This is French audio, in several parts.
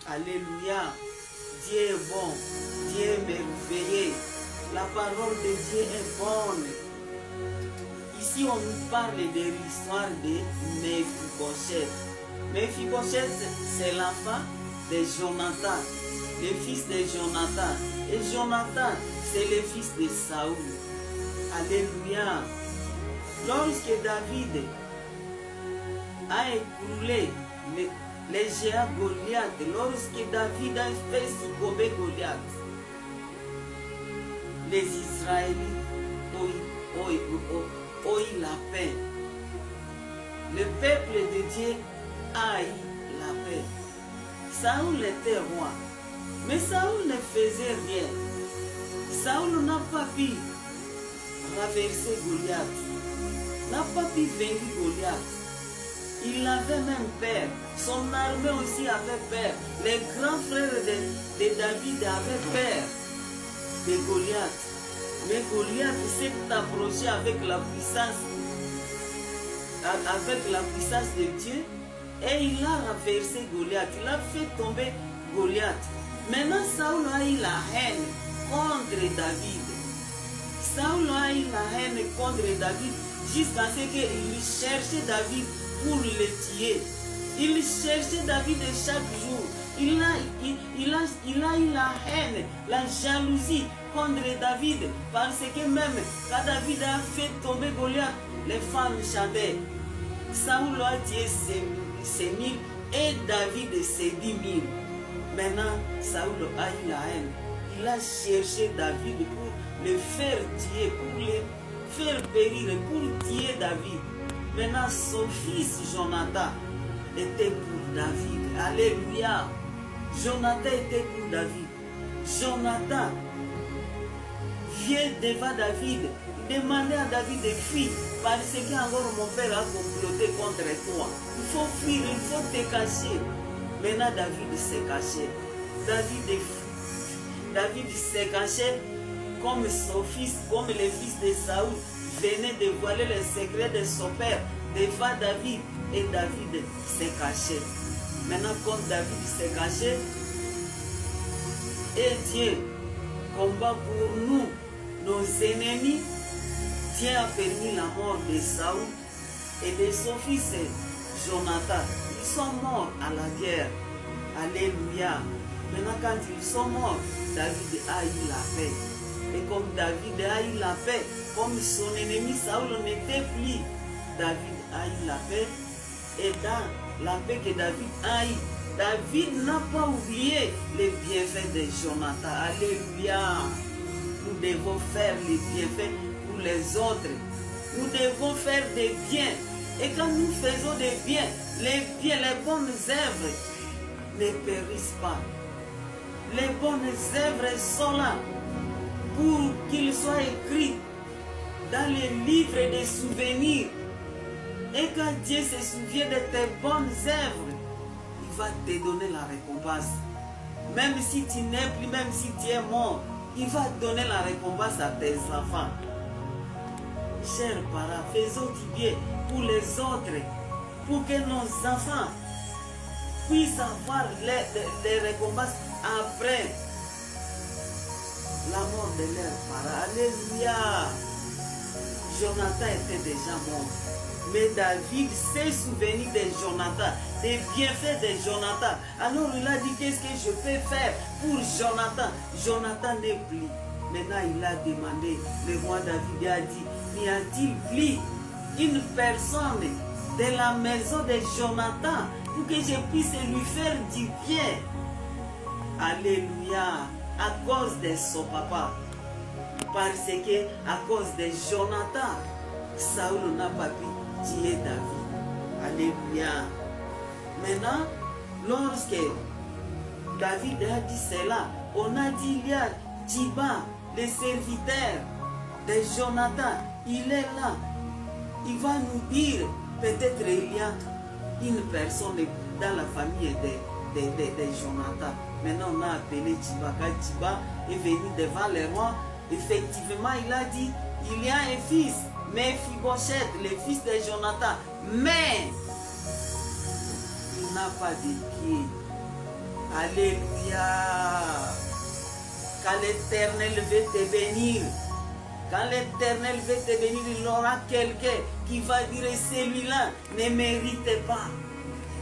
Alléluia. Dieu est bon. Dieu est merveilleux. La parole de Dieu est bonne. Ici, on nous parle de l'histoire de Mephibosheth. Mephibosheth, c'est l'enfant de Jonathan, le fils de Jonathan. Et Jonathan, c'est le fils de Saoul. Alléluia. Lorsque David a écroulé les géants Goliath, lorsque David a fait succomber Goliath, les Israélites ont eu la paix. Le peuple de Dieu a eu la paix. Saoul était roi, mais Saoul ne faisait rien. Saoul n'a pas pu renverser Goliath, n'a pas pu vaincre Goliath. Il avait même peur. Son armée aussi avait peur. Les grands frères de David avaient peur de Goliath. Mais Goliath s'est approché avec la puissance de Dieu et il a renversé Goliath. Il a fait tomber Goliath. Maintenant, Saoul a eu la haine contre David. Saoul a eu la haine contre David jusqu'à ce qu'il cherchait David pour le tuer. Il cherchait David chaque jour. Il a eu la haine, la jalousie contre David, parce que même quand David a fait tomber Goliath, les femmes chantaient. Saoul a tué ses 1000 et David ses 10 000. Maintenant, Saoul a eu la haine. Il a cherché David pour le faire tuer, pour le faire périr, pour tuer David. Maintenant, son fils Jonathan était pour David. Alléluia. Jonathan était pour David. Jonathan vient devant David. Il demandait à David de fuir parce que encore mon père a comploté contre toi. Il faut fuir, il faut te cacher. Maintenant, David s'est caché. David s'est caché comme son fils, comme le fils de Saoul venait de dévoiler le secret de son père devant David. Et David s'est caché. Maintenant, comme David s'est caché, et Dieu combat pour nous, nos ennemis, Dieu a permis la mort de Saoul et de son fils Jonathan. Ils sont morts à la guerre. Alléluia. Maintenant, quand ils sont morts, David a eu la paix. Et comme David a eu la paix, comme son ennemi Saoul n'était plus, David a eu la paix. Et dans la paix que David a eu, David n'a pas oublié les bienfaits de Jonathan. Alléluia. Nous devons faire les bienfaits pour les autres. Nous devons faire des biens. Et quand nous faisons des biens, les bonnes œuvres ne périssent pas. Les bonnes œuvres sont là pour qu'ils soient écrits dans les livres des souvenirs. Et quand Dieu se souvient de tes bonnes œuvres, il va te donner la récompense. Même si tu n'es plus, même si tu es mort, il va donner la récompense à tes enfants. Chers parents, faisons du bien pour les autres, pour que nos enfants puissent avoir les récompenses après la mort de leurs parents. Alléluia. Jonathan était déjà mort. Mais David s'est souvenu de Jonathan, des bienfaits de Jonathan. Alors il a dit, qu'est-ce que je peux faire pour Jonathan? Jonathan n'est plus. Maintenant il a demandé, le roi David a dit, n'y a-t-il plus une personne de la maison de Jonathan pour que je puisse lui faire du bien? Alléluia. À cause de son papa. Parce que à cause de Jonathan, Saoul n'a pas pu tuer David. Alléluia. Maintenant, lorsque David a dit cela, on a dit, il y a Jiba, le serviteur de Jonathan, il est là. Il va nous dire, peut-être il y a une personne dans la famille de Jonathan. Maintenant, on a appelé Jiba. Quand Jiba est venu devant le roi, effectivement, il a dit, il y a un fils, Mephibosheth, le fils de Jonathan, mais il n'a pas de pied. Alléluia. Quand l'Éternel veut te bénir, quand l'Éternel veut te bénir, il aura quelqu'un qui va dire celui-là ne mérite pas.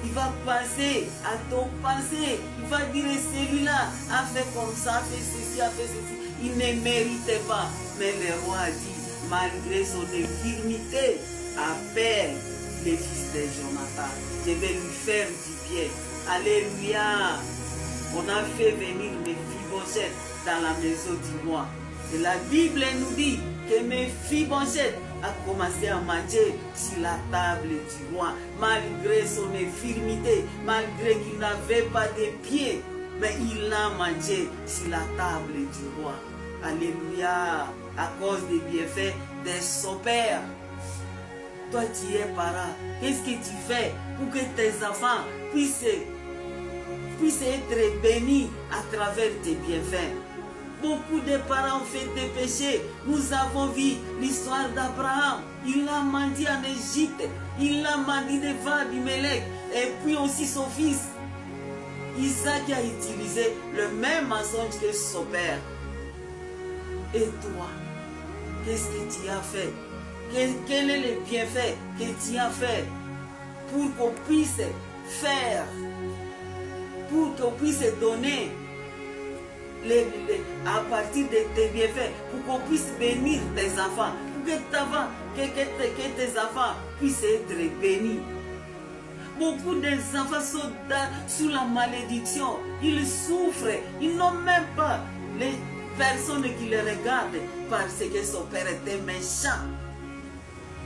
Il va penser à ton passé. Il va dire celui-là a fait comme ça, a fait ceci, a fait ceci. Il ne méritait pas. Mais le roi a dit, malgré son infirmité, appelle les fils de Jonathan. Je vais lui faire du bien. Alléluia. On a fait venir Méphibosheth dans la maison du roi. Et la Bible nous dit que Méphibosheth a commencé à manger sur la table du roi, malgré son infirmité, malgré qu'il n'avait pas de pieds, mais il a mangé sur la table du roi. Alléluia, à cause des bienfaits de son père. Toi, tu es parent, qu'est-ce que tu fais pour que tes enfants puissent être bénis à travers tes bienfaits? Beaucoup de parents ont fait des péchés. Nous avons vu l'histoire d'Abraham. Il a menti en Égypte. Il a menti devant Abimelech. Et puis aussi son fils. Isaac a utilisé le même mensonge que son père. Et toi, qu'est-ce que tu as fait? Quel est le bienfait que tu as fait pour qu'on puisse faire, pour qu'on puisse donner à partir de tes bienfaits, pour qu'on puisse bénir tes enfants, pour que tes enfants puissent être bénis. Beaucoup d'enfants sont sous la malédiction, ils souffrent, ils n'ont même pas les personnes qui les regardent parce que son père était méchant,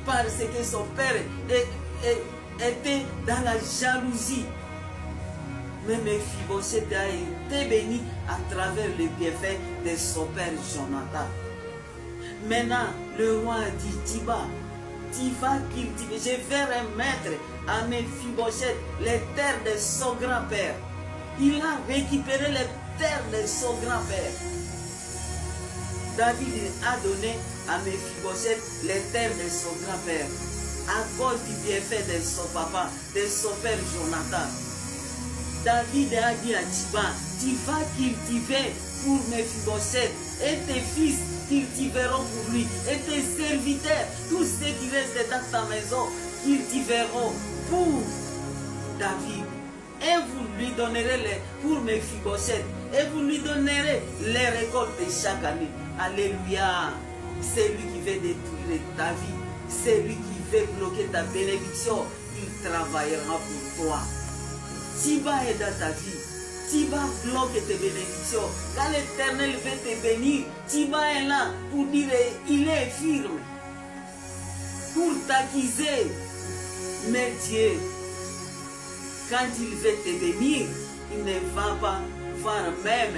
parce que son père était dans la jalousie. Mais Méphibosheth a été béni à travers les bienfaits de son père Jonathan. Maintenant, le roi a dit, tu vas cultiver, je vais remettre à Méphibosheth les terres de son grand-père. Il a récupéré les terres de son grand-père. David a donné à Méphibosheth les terres de son grand-père à cause du bienfait de son papa, de son père Jonathan. David a dit à Tiba, tu vas cultiver pour Méphibosheth et tes fils cultiveront pour lui et tes serviteurs, tous ceux qui restent dans ta maison, cultiveront pour David. Et vous lui donnerez pour Méphibosheth et vous lui donnerez les récoltes de chaque année. Alléluia. C'est lui qui veut détruire ta vie. C'est lui qui veut bloquer ta bénédiction. Il travaillera pour toi. Tiba est dans ta vie. Tiba bloque tes bénédictions. Quand l'Éternel veut te bénir, Tiba est là pour dire il est firme. Pour t'accuser. Mais Dieu, quand il veut te bénir, il ne va pas voir même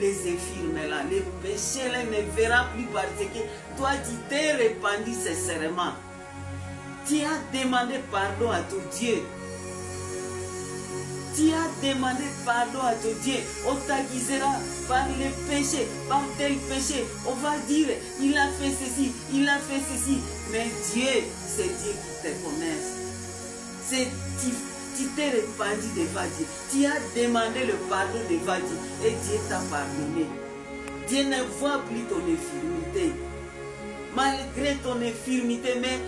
les infirmes là, les péchés là, ne verra plus parce que toi tu t'es répandu sincèrement. Tu as demandé pardon à ton Dieu. Tu as demandé pardon à ton Dieu. On t'accusera par les péchés, par tel péché. On va dire, il a fait ceci, il a fait ceci. Mais Dieu, c'est Dieu qui te connaît. Tu t'es répandu devant Dieu. Tu as demandé le pardon devant Dieu. Et Dieu t'a pardonné. Dieu ne voit plus ton infirmité. Malgré ton infirmité, mais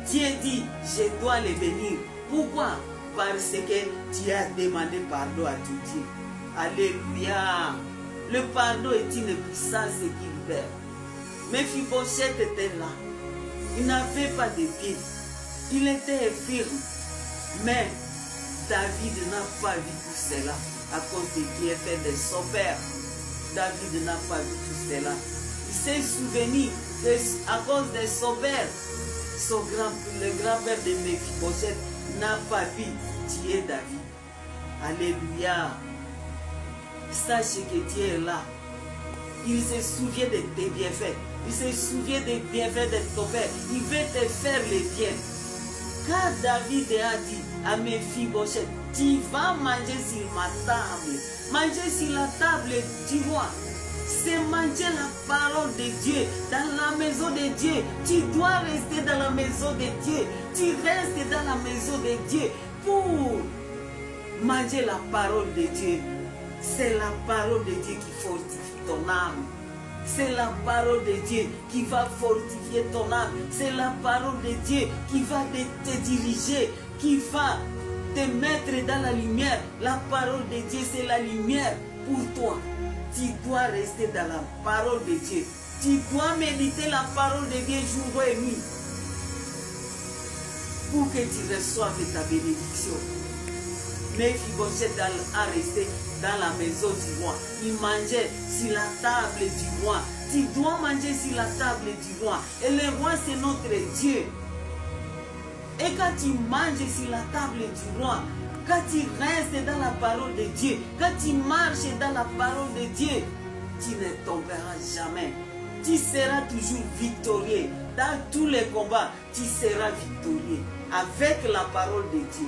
Dieu dit, je dois les bénir. Pourquoi? Parce que tu as demandé pardon à ton Dieu. Alléluia. Le pardon est une puissance qui libère. Méphibosheth était là. Il n'avait pas de pied. Il était infirme. Mais David n'a pas vu tout cela à cause des bienfaits de son père. David n'a pas vu tout cela. Il s'est souvenu à cause de son père. Le grand-père de Méphibosheth n'a pas vu tuer David. Alléluia. Sache que Dieu est là. Il se souvient de tes bienfaits. Il se souvient des bienfaits de ton père. Il veut te faire les biens. Car David a dit à Méphibosheth, tu vas manger sur ma table. Manger sur la table du roi. C'est manger la parole de Dieu dans la maison de Dieu. Tu dois rester dans la maison de Dieu. Tu restes dans la maison de Dieu pour Manger la parole de Dieu. C'est la parole de Dieu qui fortifie ton âme. C'est la parole de Dieu qui va fortifier ton âme. C'est la parole de Dieu qui va te diriger, qui va te mettre dans la lumière. La parole de Dieu, c'est la lumière pour toi. Tu dois rester dans la parole de Dieu. Tu dois méditer la parole de Dieu jour et nuit pour que tu reçoives ta bénédiction. Mephibosheth a resté dans la maison du roi. Il mangeait sur la table du roi. Tu dois manger sur la table du roi. Et le roi, c'est notre Dieu. Et quand tu manges sur la table du roi, quand tu restes dans la parole de Dieu, quand tu marches dans la parole de Dieu, tu ne tomberas jamais. Tu seras toujours victorieux. Dans tous les combats, tu seras victorieux. Avec la parole de Dieu.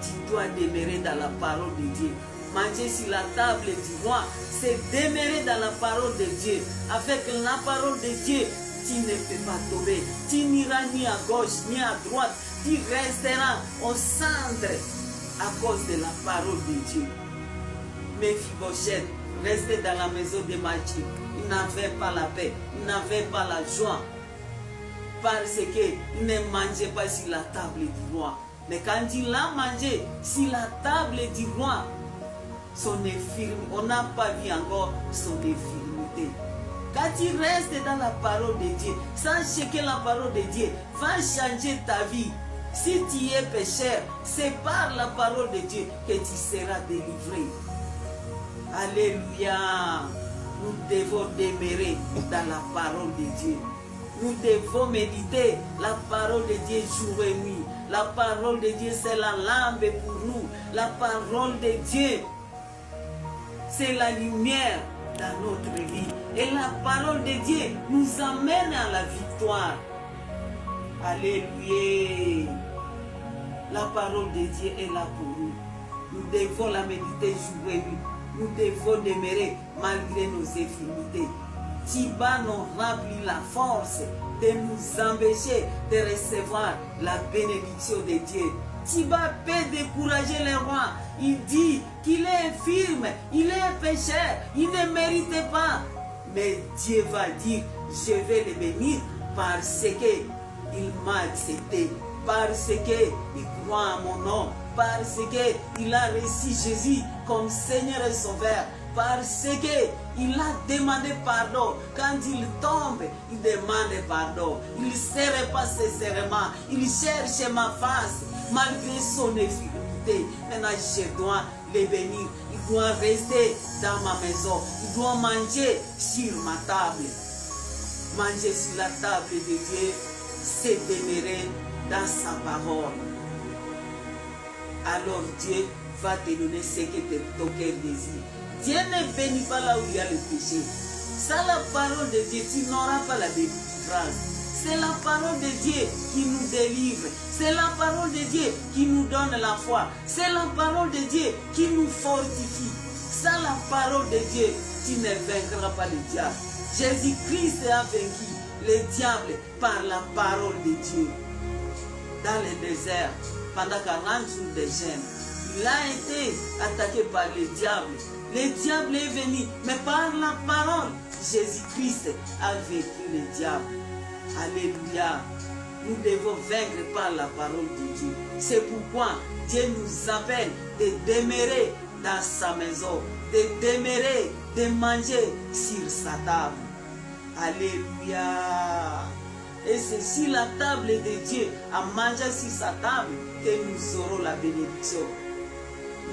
Tu dois demeurer dans la parole de Dieu. Manger sur la table du roi, c'est demeurer dans la parole de Dieu. Avec la parole de Dieu, tu ne peux pas tomber. Tu n'iras ni à gauche ni à droite. Tu resteras au centre à cause de la parole de Dieu. Mephibosheth restait dans la maison de Machi. Il n'avait pas la paix, il n'avait pas la joie. Parce qu'il ne mangeait pas sur la table du roi. Mais quand il a mangé sur la table du roi, on n'a pas vu encore son infirmité. Quand tu restes dans la parole de Dieu, sache que la parole de Dieu va changer ta vie. Si tu es pécheur, c'est par la parole de Dieu que tu seras délivré. Alléluia. Nous devons demeurer dans la parole de Dieu. Nous devons méditer la parole de Dieu jour et nuit. La parole de Dieu, c'est la lampe pour nous. La parole de Dieu, c'est la lumière dans notre vie. Et la parole de Dieu nous amène à la victoire. Alléluia. La parole de Dieu est là pour nous. Nous devons la méditer jour et nuit. Nous devons demeurer malgré nos infirmités. Tiba nous remplit la force de nous empêcher de recevoir la bénédiction de Dieu. Tiba peut décourager les rois. Il dit qu'il est infirme, il est pécheur, il ne mérite pas. Mais Dieu va dire, je vais le bénir parce qu'il m'a accepté, parce qu'il croit en mon nom, parce qu'il a reçu Jésus comme Seigneur et Sauveur. Parce qu'il a demandé pardon. Quand il tombe, il demande pardon. Il ne se pas sincèrement. Il cherche ma face malgré son infirmité. Maintenant, je dois le bénir. Il doit rester dans ma maison. Il doit manger sur ma table. Manger sur la table de Dieu, c'est demeurer dans sa parole. Alors Dieu va te donner ce que ton cœur désire. Dieu ne bénit pas là où il y a le péché. Sans la parole de Dieu, tu n'auras pas la délivrance. C'est la parole de Dieu qui nous délivre. C'est la parole de Dieu qui nous donne la foi. C'est la parole de Dieu qui nous fortifie. Sans la parole de Dieu, tu ne vaincras pas le diable. Jésus-Christ a vaincu le diable par la parole de Dieu. Dans le désert, pendant 40 jours de jeûne, il a été attaqué par le diable. Le diable est venu, mais par la parole, Jésus-Christ a vaincu le diable. Alléluia. Nous devons vaincre par la parole de Dieu. C'est pourquoi Dieu nous appelle de demeurer dans sa maison, de demeurer, de manger sur sa table. Alléluia. Et c'est sur la table de Dieu, à manger sur sa table, que nous aurons la bénédiction.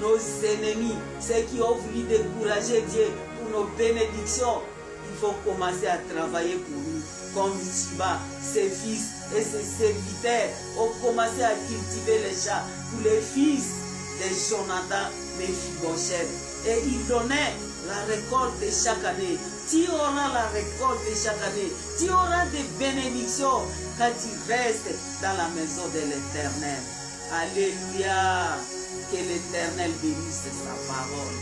Nos ennemis, ceux qui ont voulu décourager Dieu pour nos bénédictions, il faut commencer à travailler pour nous. Comme Tiba, ses fils et ses serviteurs ont commencé à cultiver les champs pour les fils de Jonathan, Mephibosheth. Et ils donnaient la récolte de chaque année. Tu auras la récolte de chaque année. Tu auras des bénédictions quand tu restes dans la maison de l'Éternel. Alléluia. Que l'Éternel bénisse sa parole.